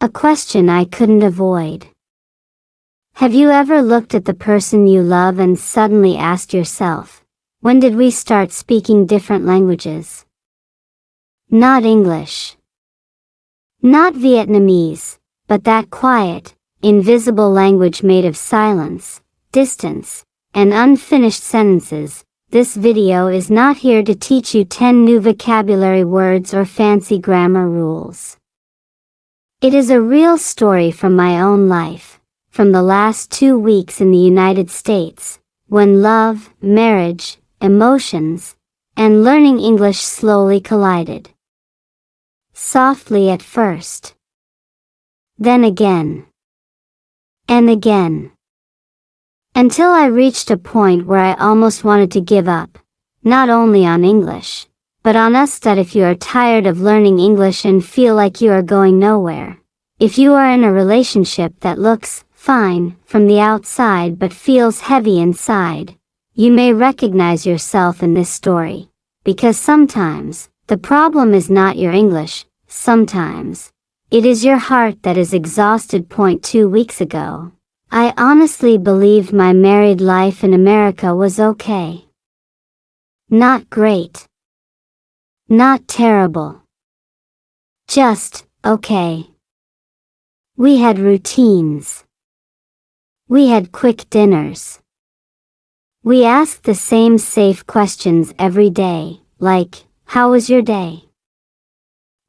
A question I couldn't avoid. Have you ever looked at the person you love and suddenly asked yourself, when did we start speaking different languages? Not English. Not Vietnamese, but that quiet, invisible language made of silence, distance, and unfinished sentences. This video is not here to teach you 10 new vocabulary words or fancy grammar rules. It is a real story from my own life, from the last 2 weeks in the United States, when love, marriage, emotions, and learning English slowly collided. Softly at first. Then again. And again. Until I reached a point where I almost wanted to give up, not only on English, but on us. That if you are tired of learning English and feel like you are going nowhere, if you are in a relationship that looks fine from the outside but feels heavy inside, you may recognize yourself in this story, because sometimes, the problem is not your English, sometimes, it is your heart that is exhausted. 2 weeks ago, I honestly believed my married life in America was okay. Not great. Not terrible. Just okay. We had routines. We had quick dinners. We asked the same safe questions every day, like, how was your day?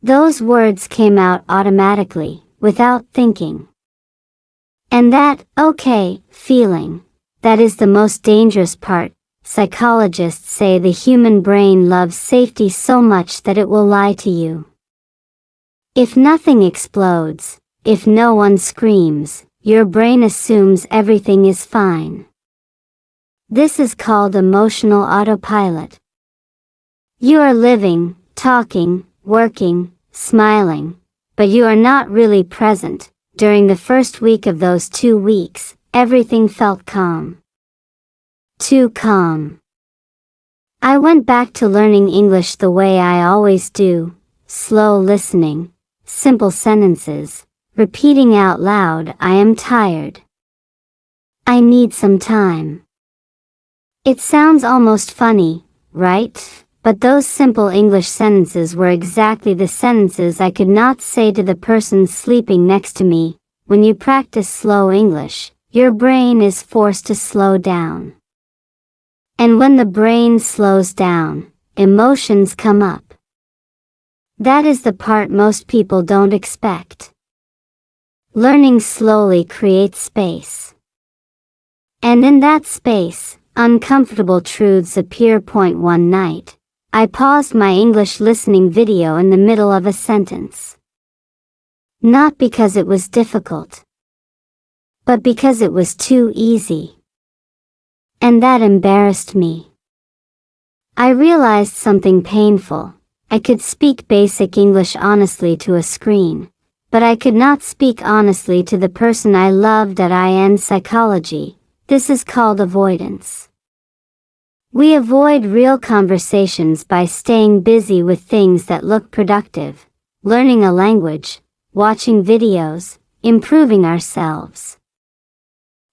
Those words came out automatically, without thinking. And that, okay, feeling, that is the most dangerous part. Psychologists say the human brain loves safety so much that it will lie to you. If nothing explodes, if no one screams, your brain assumes everything is fine. This is called emotional autopilot. You are living, talking, working, smiling, but you are not really present. During the first week of those 2 weeks, everything felt calm. Too calm. I went back to learning English the way I always do, slow listening, simple sentences, repeating out loud, I am tired. I need some time. It sounds almost funny, right? But those simple English sentences were exactly the sentences I could not say to the person sleeping next to me. When you practice slow English, your brain is forced to slow down. And when the brain slows down, emotions come up. That is the part most people don't expect. Learning slowly creates space. And in that space, uncomfortable truths appear. 1 night, I paused my English listening video in the middle of a sentence. Not because it was difficult, but because it was too easy. And that embarrassed me. I realized something painful. I could speak basic English honestly to a screen, but I could not speak honestly to the person I loved. In psychology, this is called avoidance. We avoid real conversations by staying busy with things that look productive, learning a language, watching videos, improving ourselves.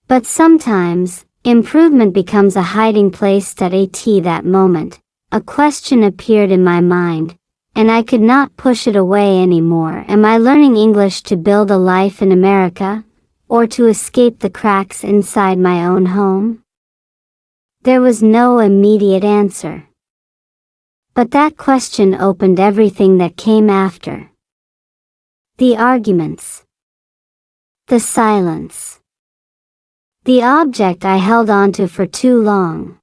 But sometimes, improvement becomes a hiding place. At that moment, a question appeared in my mind, and I could not push it away anymore. Am I learning English to build a life in America, or to escape the cracks inside my own home? There was no immediate answer. But that question opened everything that came after. The arguments. The silence. The object I held onto for too long.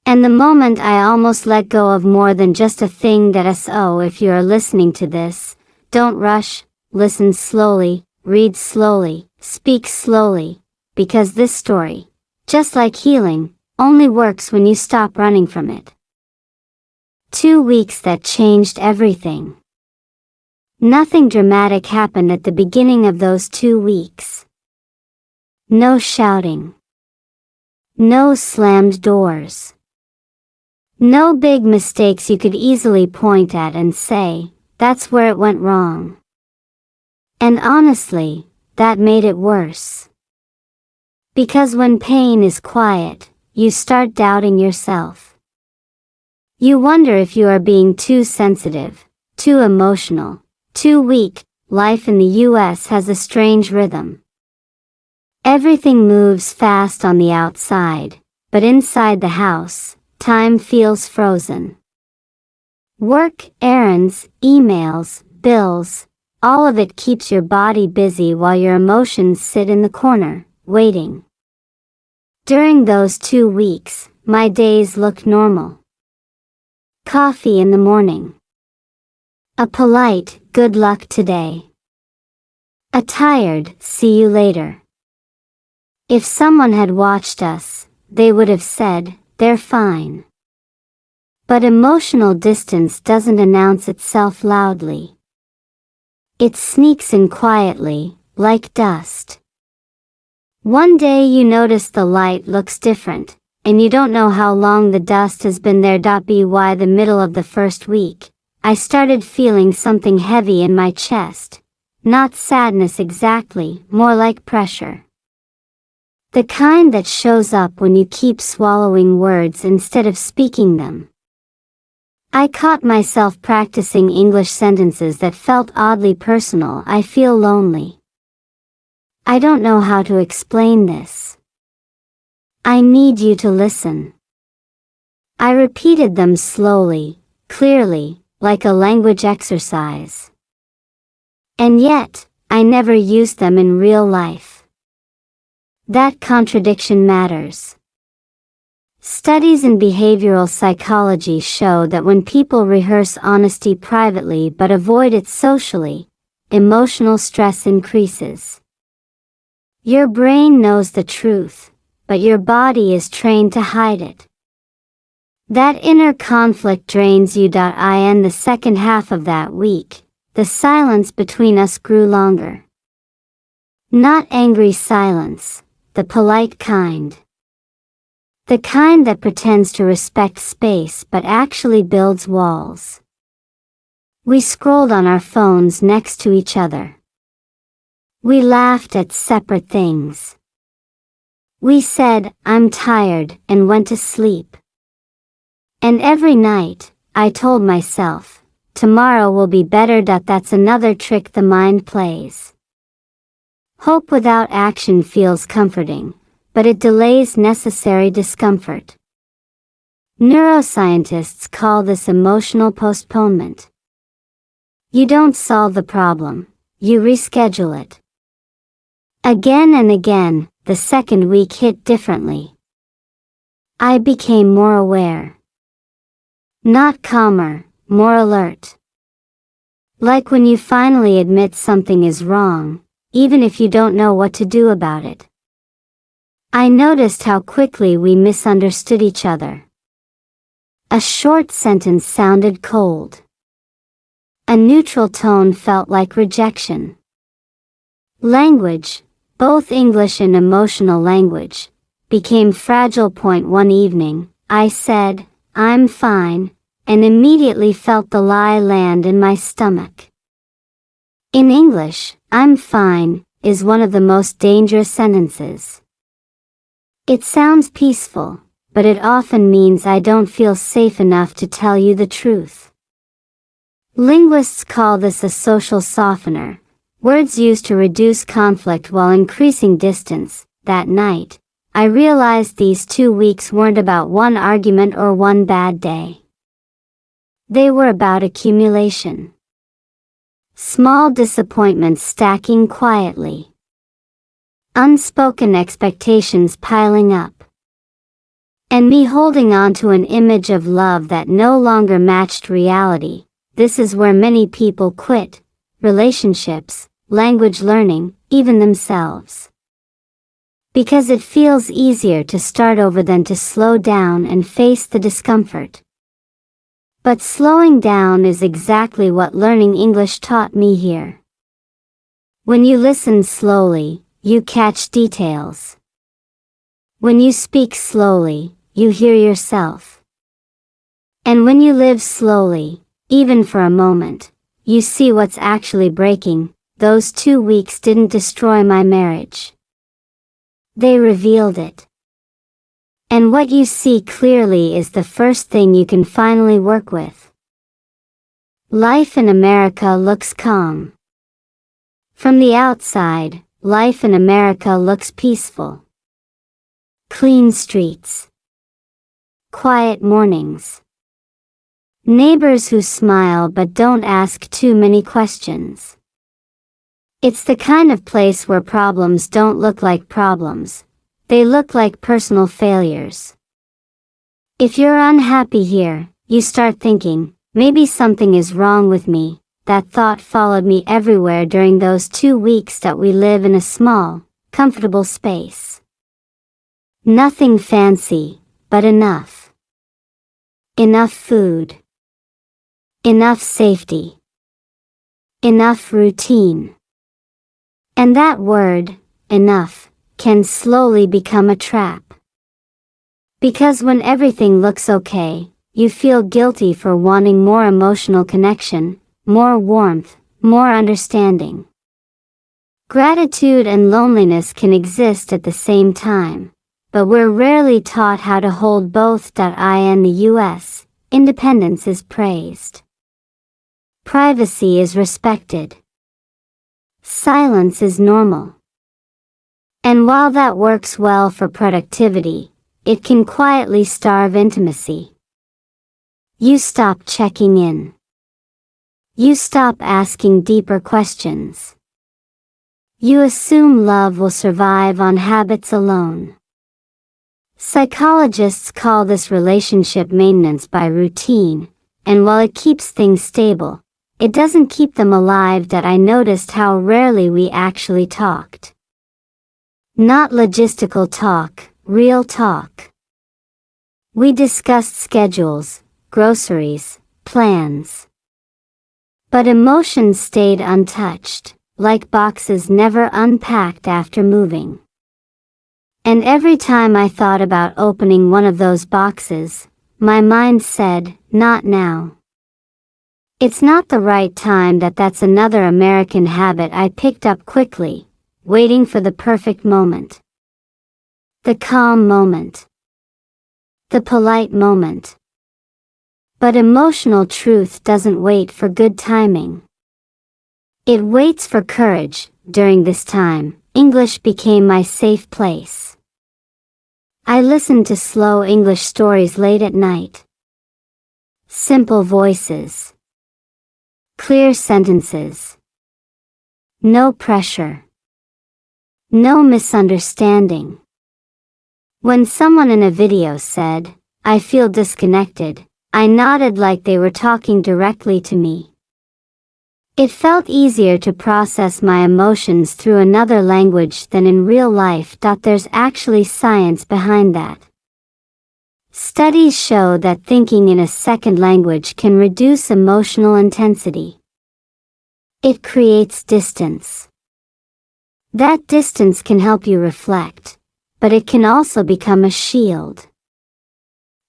And the moment I almost let go of more than just a thing. So if you are listening to this, don't rush, listen slowly, read slowly, speak slowly, because this story, just like healing, only works when you stop running from it. 2 weeks that changed everything. Nothing dramatic happened at the beginning of those 2 weeks. No shouting. No slammed doors. No big mistakes you could easily point at and say, that's where it went wrong. And honestly, that made it worse. Because when pain is quiet, you start doubting yourself. You wonder if you are being too sensitive, too emotional, too weak. Life in the US has a strange rhythm. Everything moves fast on the outside, but inside the house, time feels frozen. Work, errands, emails, bills, all of it keeps your body busy while your emotions sit in the corner, waiting. During those 2 weeks, my days looked normal. Coffee in the morning. A polite, good luck today. A tired, see you later. If someone had watched us, they would have said, they're fine. But emotional distance doesn't announce itself loudly. It sneaks in quietly, like dust. One day you notice the light looks different, and you don't know how long the dust has been there. By the middle of the first week, I started feeling something heavy in my chest. Not sadness exactly, more like pressure. The kind that shows up when you keep swallowing words instead of speaking them. I caught myself practicing English sentences that felt oddly personal. I feel lonely. I don't know how to explain this. I need you to listen. I repeated them slowly, clearly, like a language exercise. And yet, I never used them in real life. That contradiction matters. Studies in behavioral psychology show that when people rehearse honesty privately but avoid it socially, emotional stress increases. Your brain knows the truth, but your body is trained to hide it. That inner conflict drains you. In the second half of that week, the silence between us grew longer. Not angry silence, the polite kind. The kind that pretends to respect space but actually builds walls. We scrolled on our phones next to each other. We laughed at separate things. We said, I'm tired, and went to sleep. And every night, I told myself, tomorrow will be better. That's another trick the mind plays. Hope without action feels comforting, but it delays necessary discomfort. Neuroscientists call this emotional postponement. You don't solve the problem, you reschedule it. Again and again, the second week hit differently. I became more aware. Not calmer, more alert. Like when you finally admit something is wrong, even if you don't know what to do about it. I noticed how quickly we misunderstood each other. A short sentence sounded cold. A neutral tone felt like rejection. Language, both English and emotional language, became fragile. One evening, I said, I'm fine, and immediately felt the lie land in my stomach. In English, I'm fine, is one of the most dangerous sentences. It sounds peaceful, but it often means I don't feel safe enough to tell you the truth. Linguists call this a social softener, words used to reduce conflict while increasing distance. That night, I realized these 2 weeks weren't about one argument or one bad day. They were about accumulation. Small disappointments stacking quietly. Unspoken expectations piling up. And me holding on to an image of love that no longer matched reality. This is where many people quit relationships, language learning, even themselves. Because it feels easier to start over than to slow down and face the discomfort. But slowing down is exactly what learning English taught me here. When you listen slowly, you catch details. When you speak slowly, you hear yourself. And when you live slowly, even for a moment, you see what's actually breaking, those 2 weeks didn't destroy my marriage. They revealed it. And what you see clearly is the first thing you can finally work with. Life in America looks calm. From the outside, life in America looks peaceful. Clean streets. Quiet mornings. Neighbors who smile but don't ask too many questions. It's the kind of place where problems don't look like problems. They look like personal failures. If you're unhappy here, you start thinking, maybe something is wrong with me. That thought followed me everywhere during those 2 weeks that we live in a small, comfortable space. Nothing fancy, but enough. Enough food. Enough safety. Enough routine. And that word, enough, can slowly become a trap. Because when everything looks okay, you feel guilty for wanting more emotional connection, more warmth, more understanding. Gratitude and loneliness can exist at the same time, but we're rarely taught how to hold both. In the US, independence is praised. Privacy is respected. Silence is normal. And while that works well for productivity, it can quietly starve intimacy. You stop checking in. You stop asking deeper questions. You assume love will survive on habits alone. Psychologists call this relationship maintenance by routine, and while it keeps things stable, it doesn't keep them alive. I noticed how rarely we actually talked. Not logistical talk, real talk. We discussed schedules, groceries, plans. But emotions stayed untouched, like boxes never unpacked after moving. And every time I thought about opening one of those boxes, my mind said, not now. It's not the right time. That's another American habit I picked up quickly. Waiting for the perfect moment. The calm moment. The polite moment. But emotional truth doesn't wait for good timing. It waits for courage. During this time, English became my safe place. I listened to slow English stories late at night. Simple voices. Clear sentences. No pressure. No misunderstanding. When someone in a video said, "I feel disconnected," I nodded like they were talking directly to me. It felt easier to process my emotions through another language than in real life. There's actually science behind that. Studies show that thinking in a second language can reduce emotional intensity. It creates distance. That distance can help you reflect, but it can also become a shield.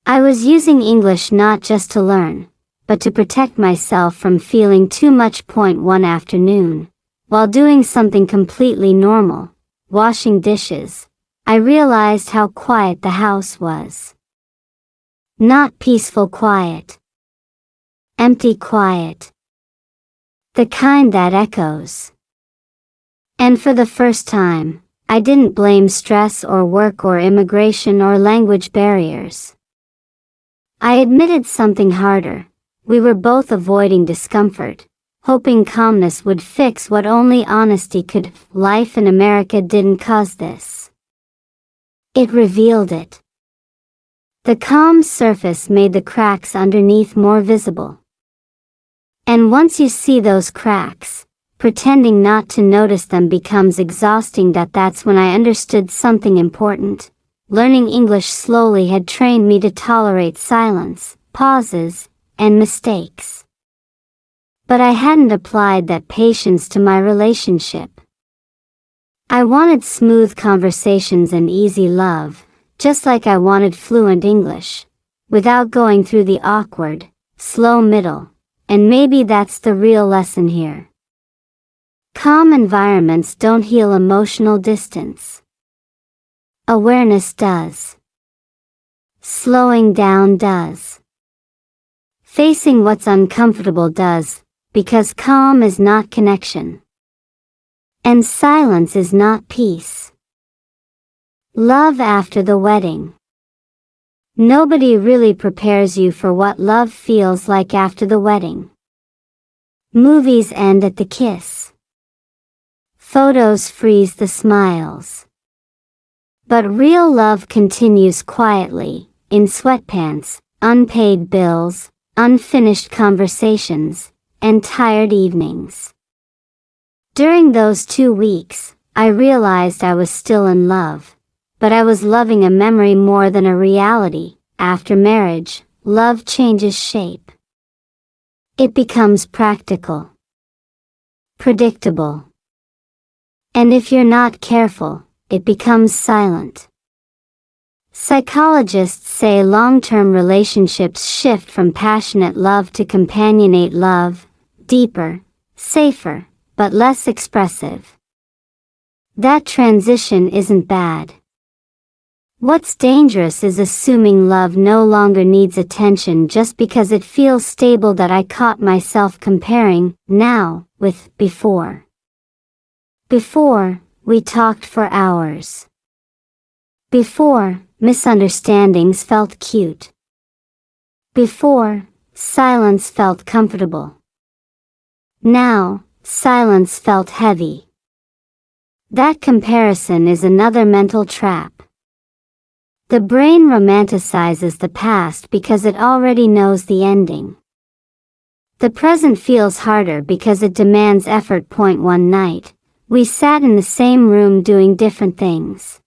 I was using English not just to learn, but to protect myself from feeling too much. One afternoon, while doing something completely normal, washing dishes, I realized how quiet the house was. Not peaceful quiet. Empty quiet. The kind that echoes. And for the first time, I didn't blame stress or work or immigration or language barriers. I admitted something harder. We were both avoiding discomfort, hoping calmness would fix what only honesty could. Life in America didn't cause this. It revealed it. The calm surface made the cracks underneath more visible. And once you see those cracks, pretending not to notice them becomes exhausting. That's when I understood something important. Learning English slowly had trained me to tolerate silence, pauses, and mistakes. But I hadn't applied that patience to my relationship. I wanted smooth conversations and easy love, just like I wanted fluent English, without going through the awkward, slow middle, and maybe that's the real lesson here. Calm environments don't heal emotional distance. Awareness does. Slowing down does. Facing what's uncomfortable does, because calm is not connection. And silence is not peace. Love after the wedding. Nobody really prepares you for what love feels like after the wedding. Movies end at the kiss. Photos freeze the smiles. But real love continues quietly, in sweatpants, unpaid bills, unfinished conversations, and tired evenings. During those 2 weeks, I realized I was still in love, but I was loving a memory more than a reality. After marriage, love changes shape. It becomes practical, predictable. And if you're not careful, it becomes silent. Psychologists say long-term relationships shift from passionate love to companionate love, deeper, safer, but less expressive. That transition isn't bad. What's dangerous is assuming love no longer needs attention just because it feels stable. That I caught myself comparing now with before. Before, we talked for hours. Before, misunderstandings felt cute. Before, silence felt comfortable. Now, silence felt heavy. That comparison is another mental trap. The brain romanticizes the past because it already knows the ending. The present feels harder because it demands effort. One night, we sat in the same room doing different things.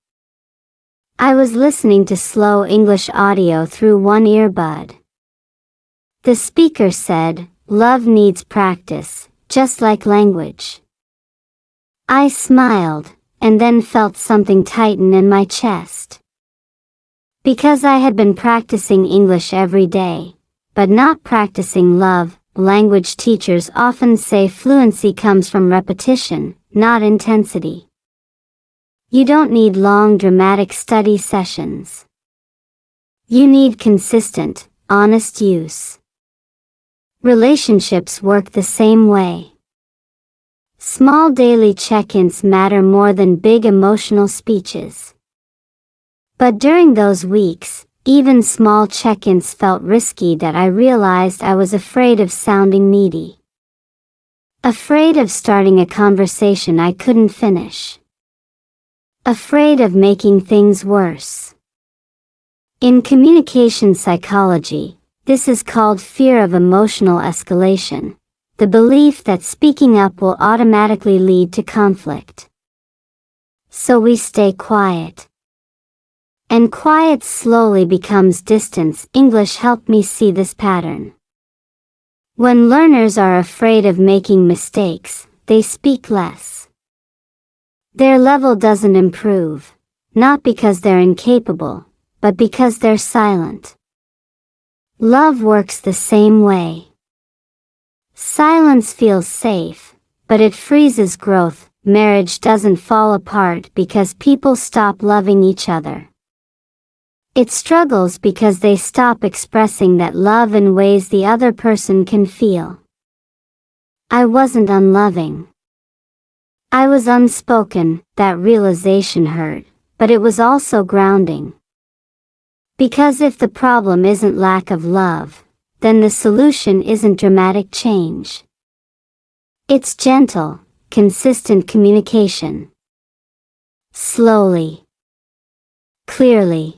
I was listening to slow English audio through one earbud. The speaker said, "Love needs practice, just like language." I smiled, and then felt something tighten in my chest. Because I had been practicing English every day, but not practicing love. Language teachers often say fluency comes from repetition, not intensity. You don't need long dramatic study sessions. You need consistent, honest use. Relationships work the same way. Small daily check-ins matter more than big emotional speeches. But during those weeks, even small check-ins felt risky. That I realized I was afraid of sounding needy. Afraid of starting a conversation I couldn't finish. Afraid of making things worse. In communication psychology, this is called fear of emotional escalation, the belief that speaking up will automatically lead to conflict. So we stay quiet. And quiet slowly becomes distance. English helped me see this pattern. When learners are afraid of making mistakes, they speak less. Their level doesn't improve, not because they're incapable, but because they're silent. Love works the same way. Silence feels safe, but it freezes growth. Marriage doesn't fall apart because people stop loving each other. It struggles because they stop expressing that love in ways the other person can feel. I wasn't unloving. I was unspoken. That realization hurt, but it was also grounding. Because if the problem isn't lack of love, then the solution isn't dramatic change. It's gentle, consistent communication. Slowly. Clearly.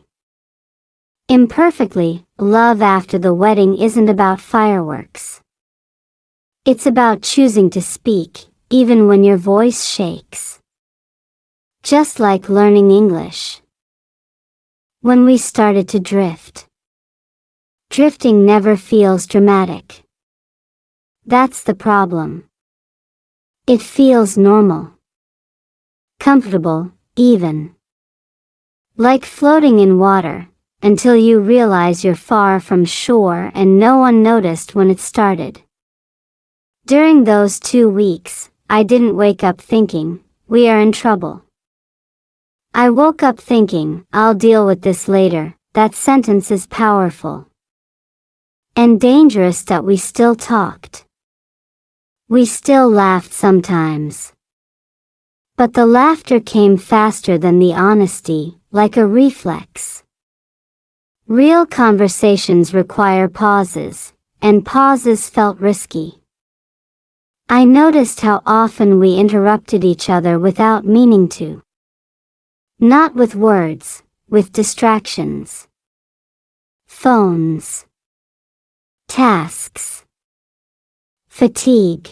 Imperfectly. Love after the wedding isn't about fireworks. It's about choosing to speak, even when your voice shakes. Just like learning English. When we started to drift. Drifting never feels dramatic. That's the problem. It feels normal. Comfortable, even. Like floating in water, until you realize you're far from shore and no one noticed when it started. During those 2 weeks, I didn't wake up thinking, we are in trouble. I woke up thinking, I'll deal with this later. That sentence is powerful. And dangerous that we still talked. We still laughed sometimes. But the laughter came faster than the honesty, like a reflex. Real conversations require pauses, and pauses felt risky. I noticed how often we interrupted each other without meaning to. Not with words, with distractions. Phones. Tasks. Fatigue.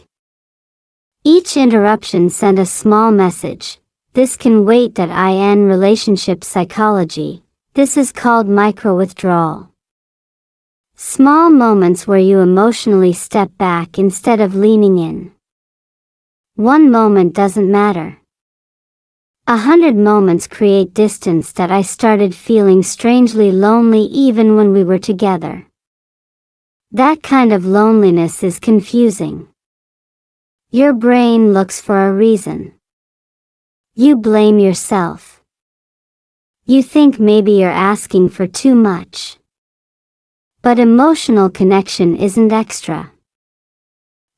Each interruption sent a small message. This can wait. In relationship psychology, this is called micro-withdrawal. Small moments where you emotionally step back instead of leaning in. One moment doesn't matter. 100 moments create distance. I started feeling strangely lonely even when we were together. That kind of loneliness is confusing. Your brain looks for a reason. You blame yourself. You think maybe you're asking for too much. But emotional connection isn't extra.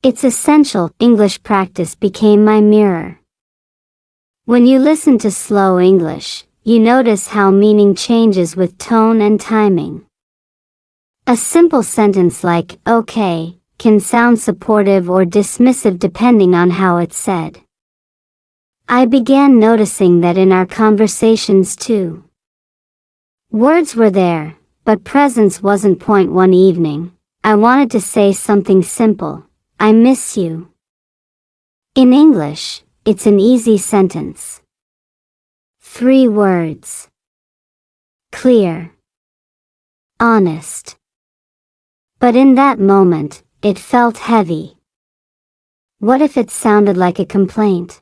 It's essential. English practice became my mirror. When you listen to slow English, you notice how meaning changes with tone and timing. A simple sentence like, okay, can sound supportive or dismissive depending on how it's said. I began noticing that in our conversations too. Words were there, but presence wasn't. One evening, I wanted to say something simple, I miss you. In English, it's an easy sentence. 3 words. Clear. Honest. But in that moment, it felt heavy. What if it sounded like a complaint?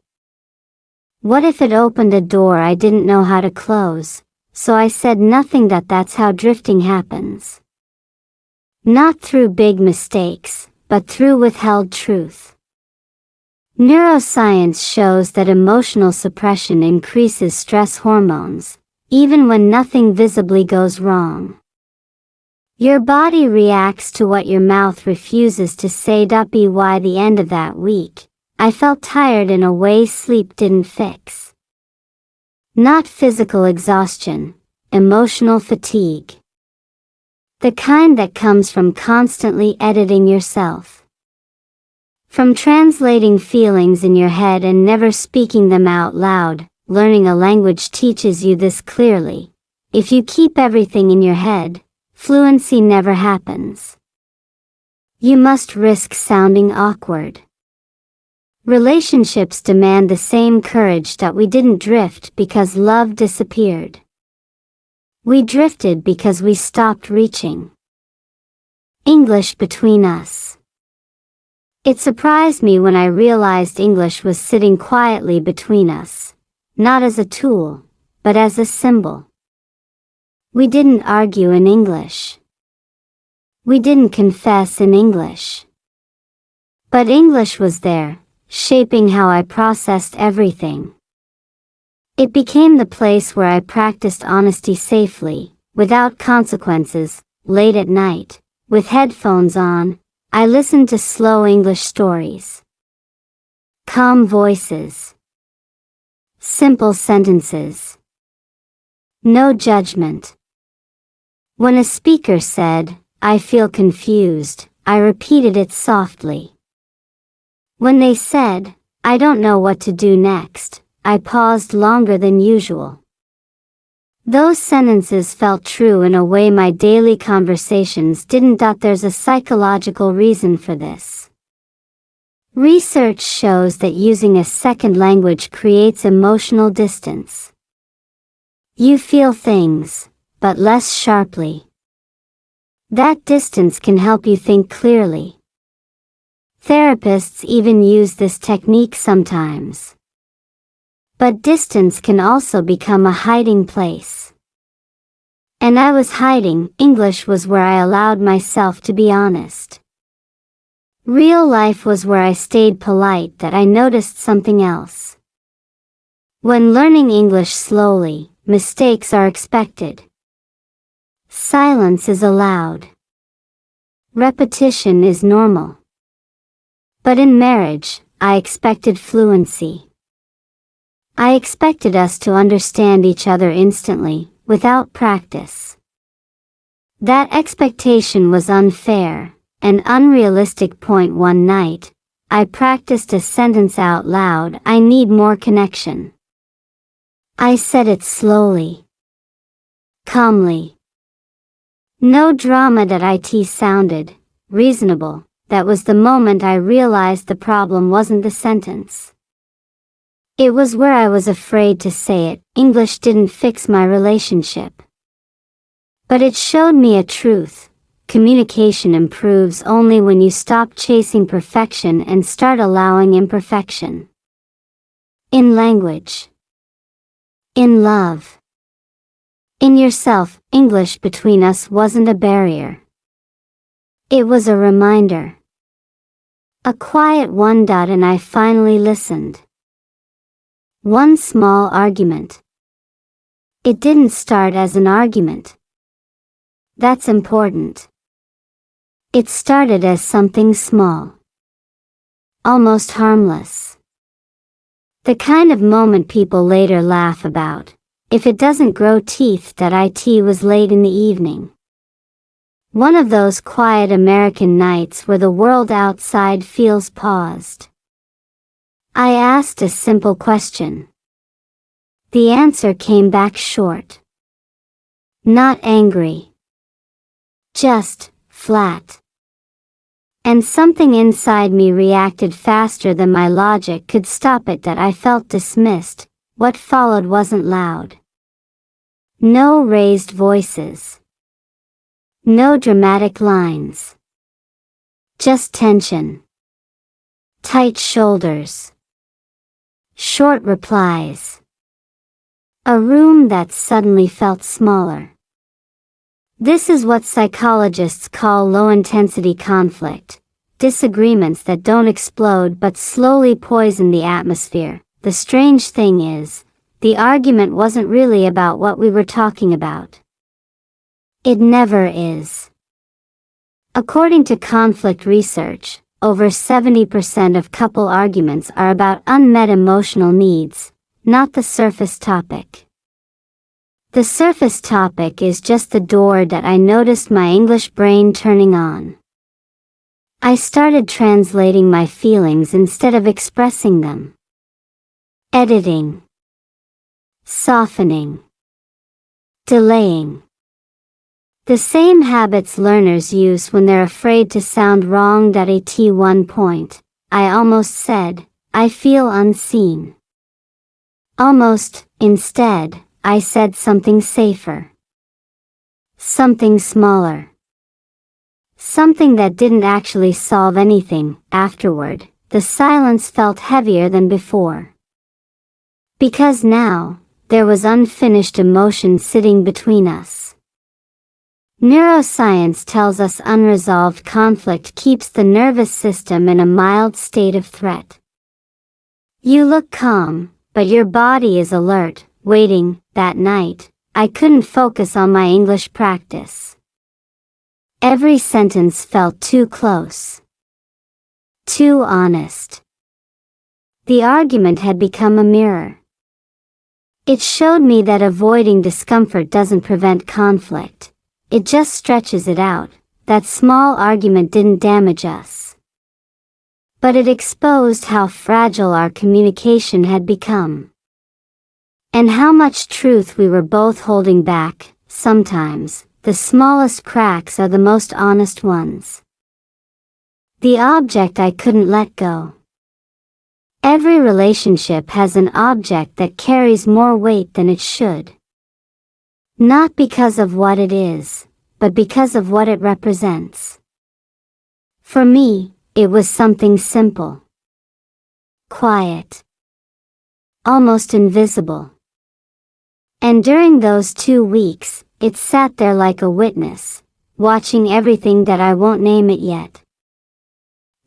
What if it opened a door I didn't know how to close? So I said nothing. That's how drifting happens. Not through big mistakes, but through withheld truth. Neuroscience shows that emotional suppression increases stress hormones, even when nothing visibly goes wrong. Your body reacts to what your mouth refuses to say. By the end of that week, I felt tired in a way sleep didn't fix. Not physical exhaustion, emotional fatigue. The kind that comes from constantly editing yourself. From translating feelings in your head and never speaking them out loud. Learning a language teaches you this clearly. If you keep everything in your head, fluency never happens. You must risk sounding awkward. Relationships demand the same courage. We didn't drift because love disappeared. We drifted because we stopped reaching. English between us. It surprised me when I realized English was sitting quietly between us, not as a tool, but as a symbol. We didn't argue in English. We didn't confess in English. But English was there, shaping how I processed everything. It became the place where I practiced honesty safely, without consequences. Late at night, with headphones on, I listened to slow English stories. Calm voices. Simple sentences. No judgment. When a speaker said, I feel confused, I repeated it softly. When they said, I don't know what to do next, I paused longer than usual. Those sentences felt true in a way my daily conversations didn't. There's a psychological reason for this. Research shows that using a second language creates emotional distance. You feel things, but less sharply. That distance can help you think clearly. Therapists even use this technique sometimes. But distance can also become a hiding place. And I was hiding. English was where I allowed myself to be honest. Real life was where I stayed polite that I noticed something else. When learning English slowly, mistakes are expected. Silence is allowed. Repetition is normal. But in marriage, I expected fluency. I expected us to understand each other instantly, without practice. That expectation was unfair, an unrealistic. One night, I practiced a sentence out loud. I need more connection. I said it slowly. Calmly. No drama. It sounded reasonable. That was the moment I realized the problem wasn't the sentence. It was where I was afraid to say it. English didn't fix my relationship. But it showed me a truth. Communication improves only when you stop chasing perfection and start allowing imperfection. In language. In love. In yourself, English between us wasn't a barrier. It was a reminder. A quiet one. And I finally listened. One small argument. It didn't start as an argument. That's important. It started as something small. Almost harmless. The kind of moment people later laugh about. If it doesn't grow teeth. It was late in the evening. One of those quiet American nights where the world outside feels paused. I asked a simple question. The answer came back short. Not angry. Just flat. And something inside me reacted faster than my logic could stop it. I felt dismissed. What followed wasn't loud. No raised voices. No dramatic lines. Just tension. Tight shoulders. Short replies. A room that suddenly felt smaller. This is what psychologists call low-intensity conflict, disagreements that don't explode but slowly poison the atmosphere. The strange thing is, the argument wasn't really about what we were talking about. It never is. According to conflict research, over 70% of couple arguments are about unmet emotional needs, not the surface topic. The surface topic is just the door. I noticed my English brain turning on. I started translating my feelings instead of expressing them. Editing. Softening. Delaying. The same habits learners use when they're afraid to sound wrong. At one point, I almost said, I feel unseen. Almost. Instead, I said something safer. Something smaller. Something that didn't actually solve anything. Afterward, the silence felt heavier than before. Because now, there was unfinished emotion sitting between us. Neuroscience tells us unresolved conflict keeps the nervous system in a mild state of threat. You look calm, but your body is alert, waiting. That night, I couldn't focus on my English practice. Every sentence felt too close. Too honest. The argument had become a mirror. It showed me that avoiding discomfort doesn't prevent conflict. It just stretches it out. That small argument didn't damage us. But it exposed how fragile our communication had become. And how much truth we were both holding back. Sometimes, the smallest cracks are the most honest ones. The object I couldn't let go. Every relationship has an object that carries more weight than it should. Not because of what it is, but because of what it represents. For me, it was something simple. Quiet. Almost invisible. And during those 2 weeks, it sat there like a witness, watching everything that I won't name it yet.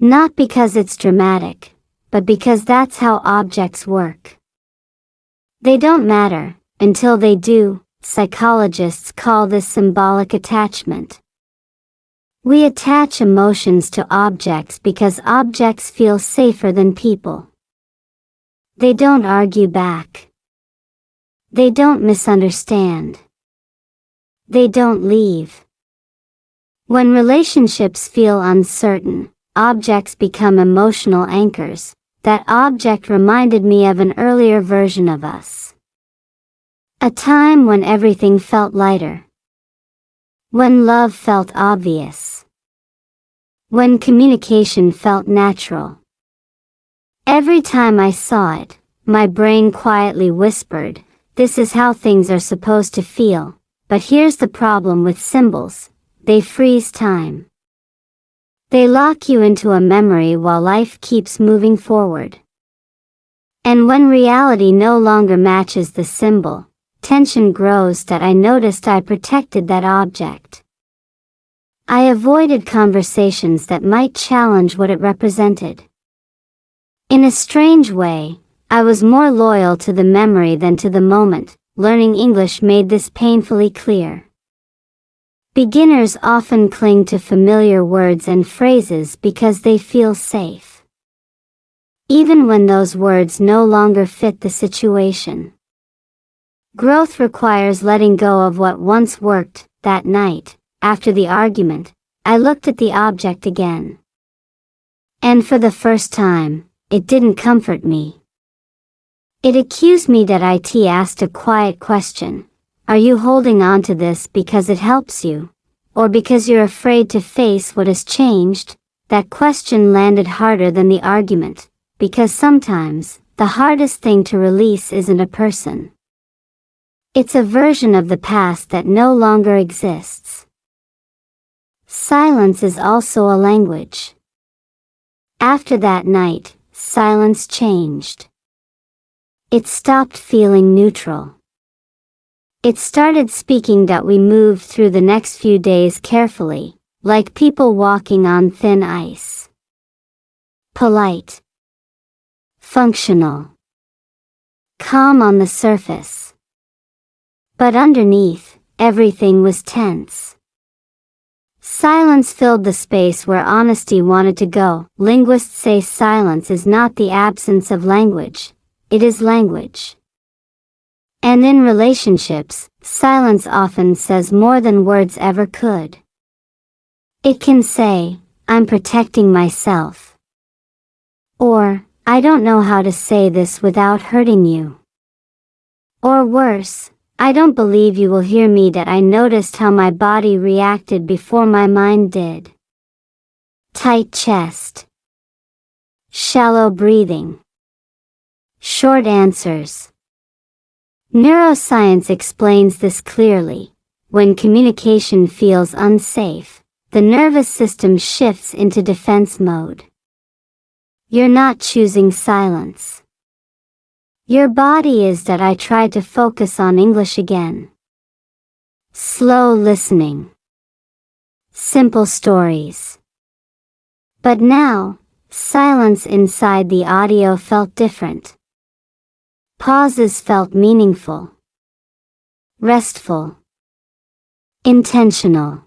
Not because it's dramatic, but because that's how objects work. They don't matter, until they do. Psychologists call this symbolic attachment. We attach emotions to objects because objects feel safer than people. They don't argue back. They don't misunderstand. They don't leave. When relationships feel uncertain, objects become emotional anchors. That object reminded me of an earlier version of us. A time when everything felt lighter. When love felt obvious. When communication felt natural. Every time I saw it, my brain quietly whispered, "This is how things are supposed to feel." But here's the problem with symbols: they freeze time. They lock you into a memory while life keeps moving forward. And when reality no longer matches the symbol, tension grows. That I noticed I protected that object. I avoided conversations that might challenge what it represented. In a strange way, I was more loyal to the memory than to the moment. Learning English made this painfully clear. Beginners often cling to familiar words and phrases because they feel safe, even when those words no longer fit the situation. Growth requires letting go of what once worked. That night, after the argument, I looked at the object again. And for the first time, it didn't comfort me. It accused me. That it asked a quiet question: are you holding on to this because it helps you, or because you're afraid to face what has changed? That question landed harder than the argument, because sometimes, the hardest thing to release isn't a person. It's a version of the past that no longer exists. Silence is also a language. After that night, silence changed. It stopped feeling neutral. It started speaking. We moved through the next few days carefully, like people walking on thin ice. Polite. Functional. Calm on the surface. But underneath, everything was tense. Silence filled the space where honesty wanted to go. Linguists say silence is not the absence of language, it is language. And in relationships, silence often says more than words ever could. It can say, "I'm protecting myself." Or, "I don't know how to say this without hurting you." Or worse, "I don't believe you will hear me." That I noticed how my body reacted before my mind did. Tight chest. Shallow breathing. Short answers. Neuroscience explains this clearly. When communication feels unsafe, the nervous system shifts into defense mode. You're not choosing silence. Your body is. That I tried to focus on English again. Slow listening. Simple stories. But now, silence inside the audio felt different. Pauses felt meaningful. Restful. Intentional.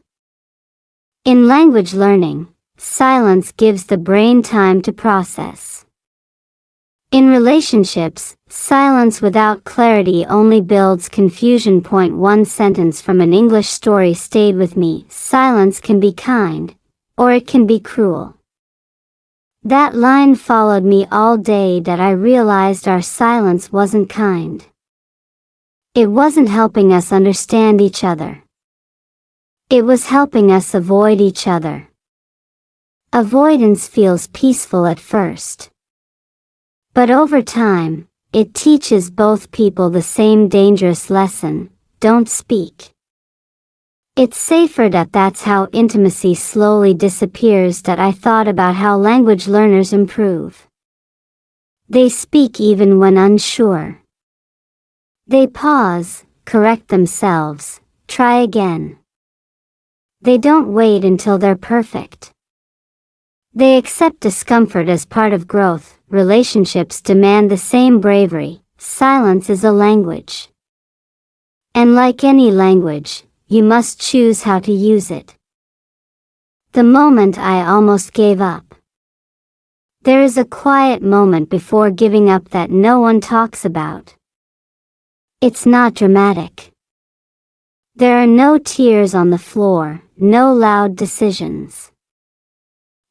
In language learning, silence gives the brain time to process. In relationships, silence without clarity only builds confusion. One sentence from an English story stayed with me: silence can be kind, or it can be cruel. That line followed me all day. That I realized our silence wasn't kind. It wasn't helping us understand each other. It was helping us avoid each other. Avoidance feels peaceful at first. But over time, it teaches both people the same dangerous lesson: don't speak. It's safer. That's how intimacy slowly disappears. That I thought about how language learners improve. They speak even when unsure. They pause, correct themselves, try again. They don't wait until they're perfect. They accept discomfort as part of growth. Relationships demand the same bravery. Silence is a language. And like any language, you must choose how to use it. The moment I almost gave up. There is a quiet moment before giving up that no one talks about. It's not dramatic. There are no tears on the floor, no loud decisions.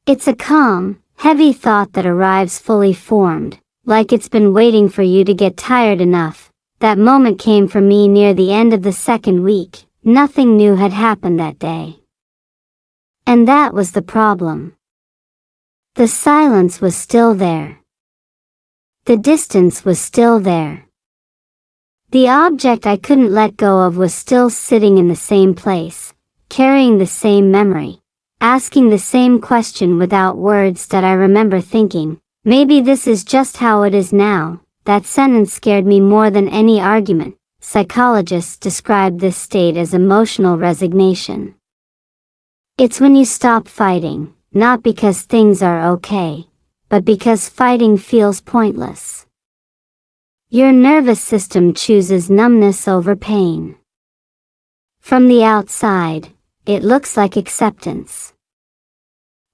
It's a calm, heavy thought that arrives fully formed, like it's been waiting for you to get tired enough. That moment came for me near the end of the second week. Nothing new had happened that day. And that was the problem. The silence was still there. The distance was still there. The object I couldn't let go of was still sitting in the same place, carrying the same memory, asking the same question without words. That I remember thinking, maybe this is just how it is now. That sentence scared me more than any argument. Psychologists describe this state as emotional resignation. It's when you stop fighting, not because things are okay, but because fighting feels pointless. Your nervous system chooses numbness over pain. From the outside, it looks like acceptance.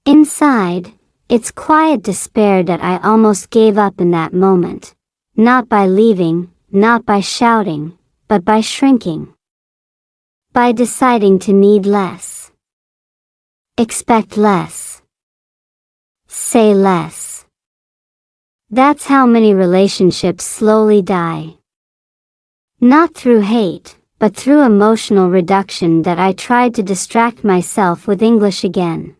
Inside, it's quiet despair. That I almost gave up in that moment. Not by leaving, not by shouting, but by shrinking. By deciding to need less. Expect less. Say less. That's how many relationships slowly die. Not through hate, but through emotional reduction. That I tried to distract myself with English again.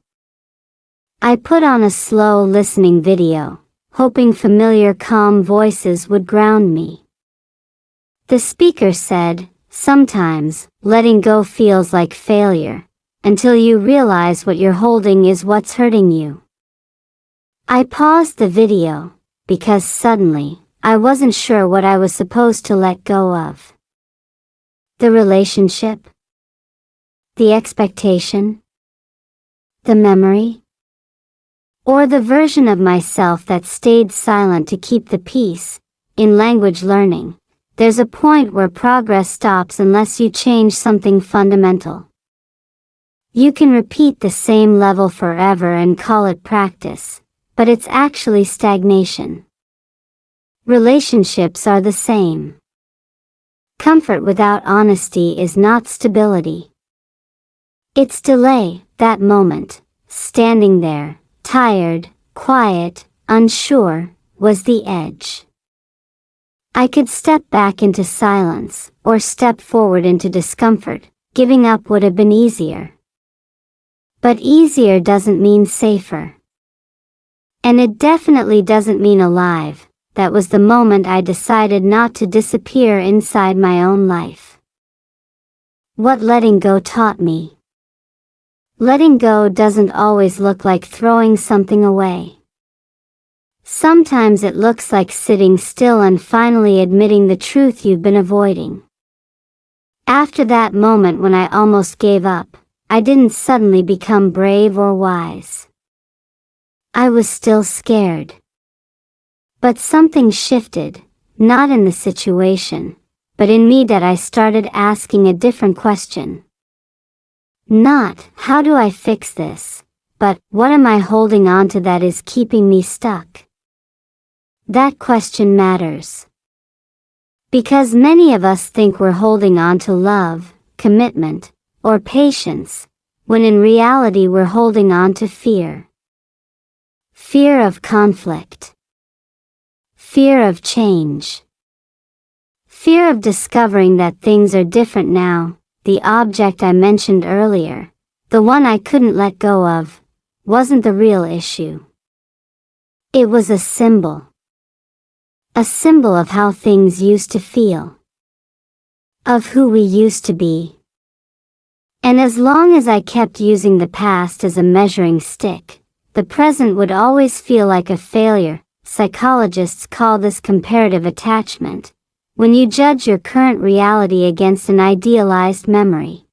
I put on a slow listening video, hoping familiar calm voices would ground me. The speaker said, sometimes, letting go feels like failure, until you realize what you're holding is what's hurting you. I paused the video, because suddenly, I wasn't sure what I was supposed to let go of. The relationship? The expectation? The memory? Or the version of myself that stayed silent to keep the peace? In language learning, there's a point where progress stops unless you change something fundamental. You can repeat the same level forever and call it practice, but it's actually stagnation. Relationships are the same. Comfort without honesty is not stability. It's delay. That moment, standing there, tired, quiet, unsure, was the edge. I could step back into silence, or step forward into discomfort. Giving up would have been easier. But easier doesn't mean safer. And it definitely doesn't mean alive. That was the moment I decided not to disappear inside my own life. What letting go taught me. Letting go doesn't always look like throwing something away. Sometimes it looks like sitting still and finally admitting the truth you've been avoiding. After that moment when I almost gave up, I didn't suddenly become brave or wise. I was still scared. But something shifted, not in the situation, but in me. That I started asking a different question. Not, how do I fix this? But, what am I holding on to that is keeping me stuck? That question matters. Because many of us think we're holding on to love, commitment, or patience, when in reality we're holding on to fear. Fear of conflict. Fear of change. Fear of discovering that things are different now. The object I mentioned earlier, the one I couldn't let go of, wasn't the real issue. It was a symbol. A symbol of how things used to feel. Of who we used to be. And as long as I kept using the past as a measuring stick, the present would always feel like a failure. Psychologists call this comparative attachment. When you judge your current reality against an idealized memory.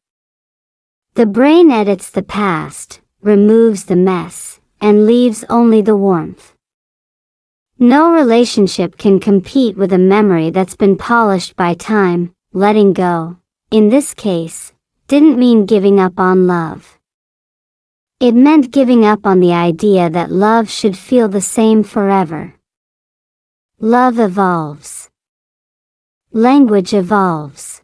The brain edits the past, removes the mess, and leaves only the warmth. No relationship can compete with a memory that's been polished by time. Letting go, in this case, didn't mean giving up on love. It meant giving up on the idea that love should feel the same forever. Love evolves. Language evolves.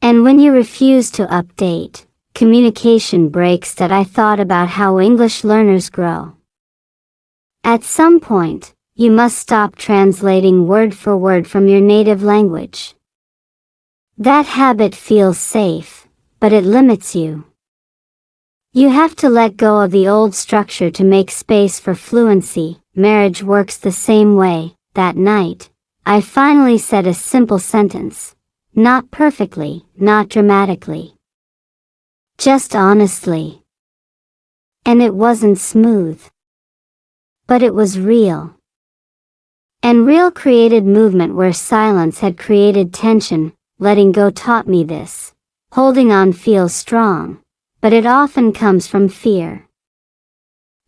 And when you refuse to update, communication breaks. That I thought about how English learners grow. At some point, you must stop translating word for word from your native language. That habit feels safe, but it limits you. You have to let go of the old structure to make space for fluency. Marriage works the same way. That night, I finally said a simple sentence. Not perfectly, not dramatically. Just honestly. And it wasn't smooth. But it was real. And real created movement where silence had created tension. Letting go taught me this. Holding on feels strong, but it often comes from fear.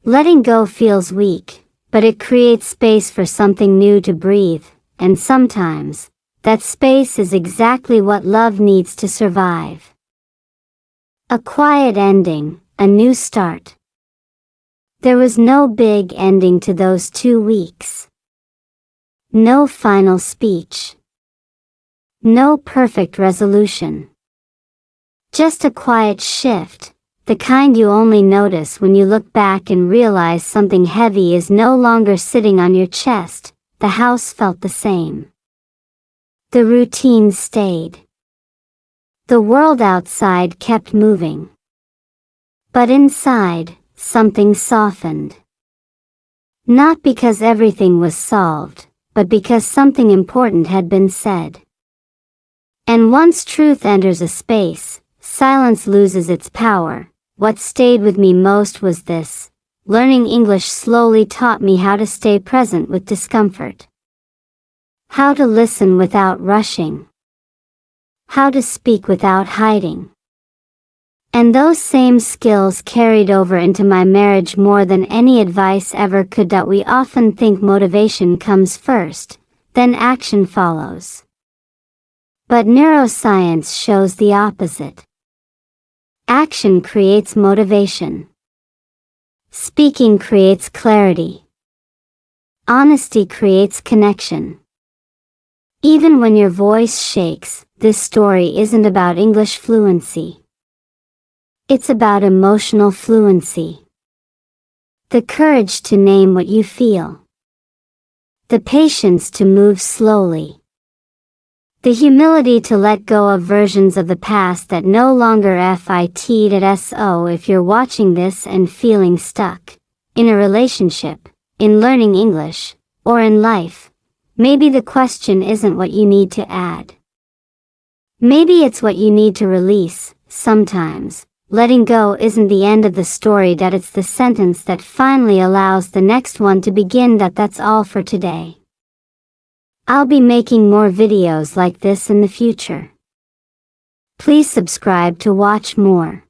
Letting go feels weak, but it creates space for something new to breathe, and sometimes, that space is exactly what love needs to survive. A quiet ending, a new start. There was no big ending to those 2 weeks. No final speech. No perfect resolution. Just a quiet shift, the kind you only notice when you look back and realize something heavy is no longer sitting on your chest. The house felt the same. The routine stayed. The world outside kept moving. But inside, something softened. Not because everything was solved, but because something important had been said. And once truth enters a space, silence loses its power. What stayed with me most was this. Learning English slowly taught me how to stay present with discomfort. How to listen without rushing. How to speak without hiding. And those same skills carried over into my marriage more than any advice ever could. That we often think motivation comes first, then action follows. But neuroscience shows the opposite. Action creates motivation. Speaking creates clarity. Honesty creates connection. Even when your voice shakes, this story isn't about English fluency. It's about emotional fluency. The courage to name what you feel. The patience to move slowly. The humility to let go of versions of the past that no longer fit. So if you're watching this and feeling stuck, in a relationship, in learning English, or in life, maybe the question isn't what you need to add. Maybe it's what you need to release. Sometimes, letting go isn't the end of the story. That it's the sentence that finally allows the next one to begin. That's all for today. I'll be making more videos like this in the future. Please subscribe to watch more.